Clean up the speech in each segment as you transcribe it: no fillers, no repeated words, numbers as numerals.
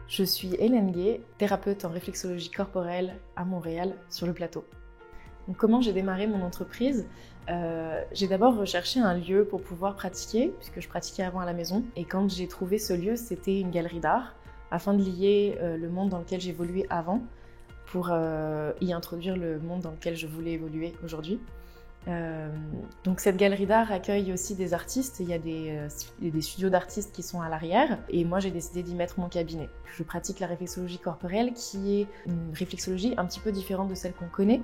Je suis Hélène Gay, thérapeute en réflexologie corporelle à Montréal, sur le plateau. Donc, comment j'ai démarré mon entreprise ? J'ai d'abord recherché un lieu pour pouvoir pratiquer, puisque je pratiquais avant à la maison. Et quand j'ai trouvé ce lieu, c'était une galerie d'art, afin de lier le monde dans lequel j'évoluais avant, pour y introduire le monde dans lequel je voulais évoluer aujourd'hui. Donc cette galerie d'art accueille aussi des artistes, il y a des studios d'artistes qui sont à l'arrière et moi j'ai décidé d'y mettre mon cabinet. Je pratique la réflexologie corporelle qui est une réflexologie un petit peu différente de celle qu'on connaît.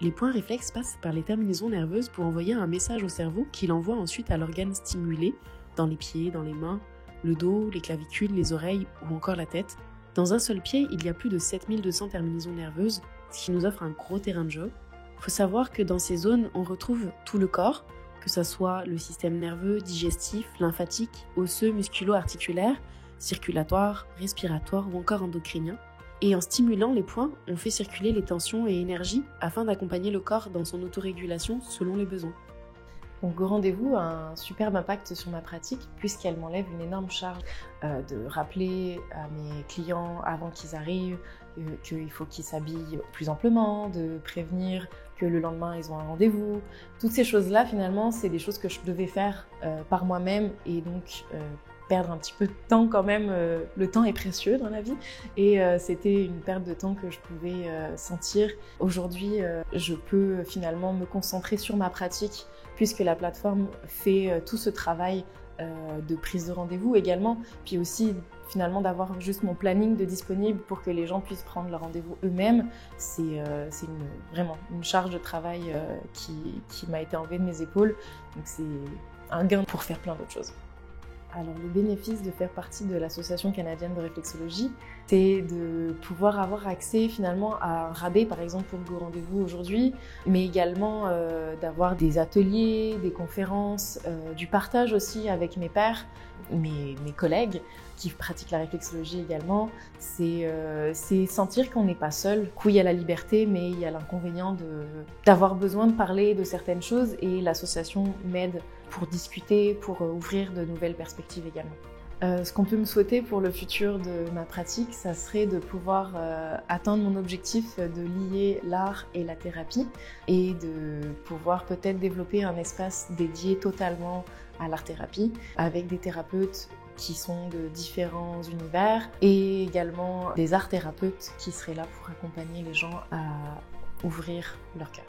Les points réflexes passent par les terminaisons nerveuses pour envoyer un message au cerveau qui l'envoie ensuite à l'organe stimulé, dans les pieds, dans les mains, le dos, les clavicules, les oreilles ou encore la tête. Dans un seul pied, il y a plus de 7200 terminaisons nerveuses, ce qui nous offre un gros terrain de jeu. Il faut savoir que dans ces zones, on retrouve tout le corps, que ce soit le système nerveux, digestif, lymphatique, osseux, musculo-articulaire, circulatoire, respiratoire ou encore endocrinien. Et en stimulant les points, on fait circuler les tensions et énergies afin d'accompagner le corps dans son autorégulation selon les besoins. Donc Go Rendez-vous a un superbe impact sur ma pratique puisqu'elle m'enlève une énorme charge de rappeler à mes clients avant qu'ils arrivent qu'il faut qu'ils s'habillent plus amplement, de prévenir que le lendemain ils ont un rendez-vous. Toutes ces choses-là finalement c'est des choses que je devais faire par moi-même et donc perdre un petit peu de temps quand même. Le temps est précieux dans la vie et c'était une perte de temps que je pouvais sentir. Aujourd'hui, je peux finalement me concentrer sur ma pratique puisque la plateforme fait tout ce travail de prise de rendez-vous également, puis aussi finalement d'avoir juste mon planning de disponible pour que les gens puissent prendre leur rendez-vous eux-mêmes. C'est vraiment une charge de travail qui m'a été enlevée de mes épaules, donc c'est un gain pour faire plein d'autres choses. Alors le bénéfice de faire partie de l'Association canadienne de réflexologie, c'est de pouvoir avoir accès finalement à un rabais par exemple pour Go Rendez-vous aujourd'hui, mais également d'avoir des ateliers, des conférences, du partage aussi avec mes pairs, mes collègues qui pratiquent la réflexologie également. C'est sentir qu'on n'est pas seul. Oui, il y a la liberté, mais il y a l'inconvénient d'avoir besoin de parler de certaines choses et l'association m'aide pour discuter, pour ouvrir de nouvelles perspectives également. Ce qu'on peut me souhaiter pour le futur de ma pratique, ça serait de pouvoir atteindre mon objectif de lier l'art et la thérapie et de pouvoir peut-être développer un espace dédié totalement à l'art-thérapie avec des thérapeutes qui sont de différents univers et également des art-thérapeutes qui seraient là pour accompagner les gens à ouvrir leur cœur.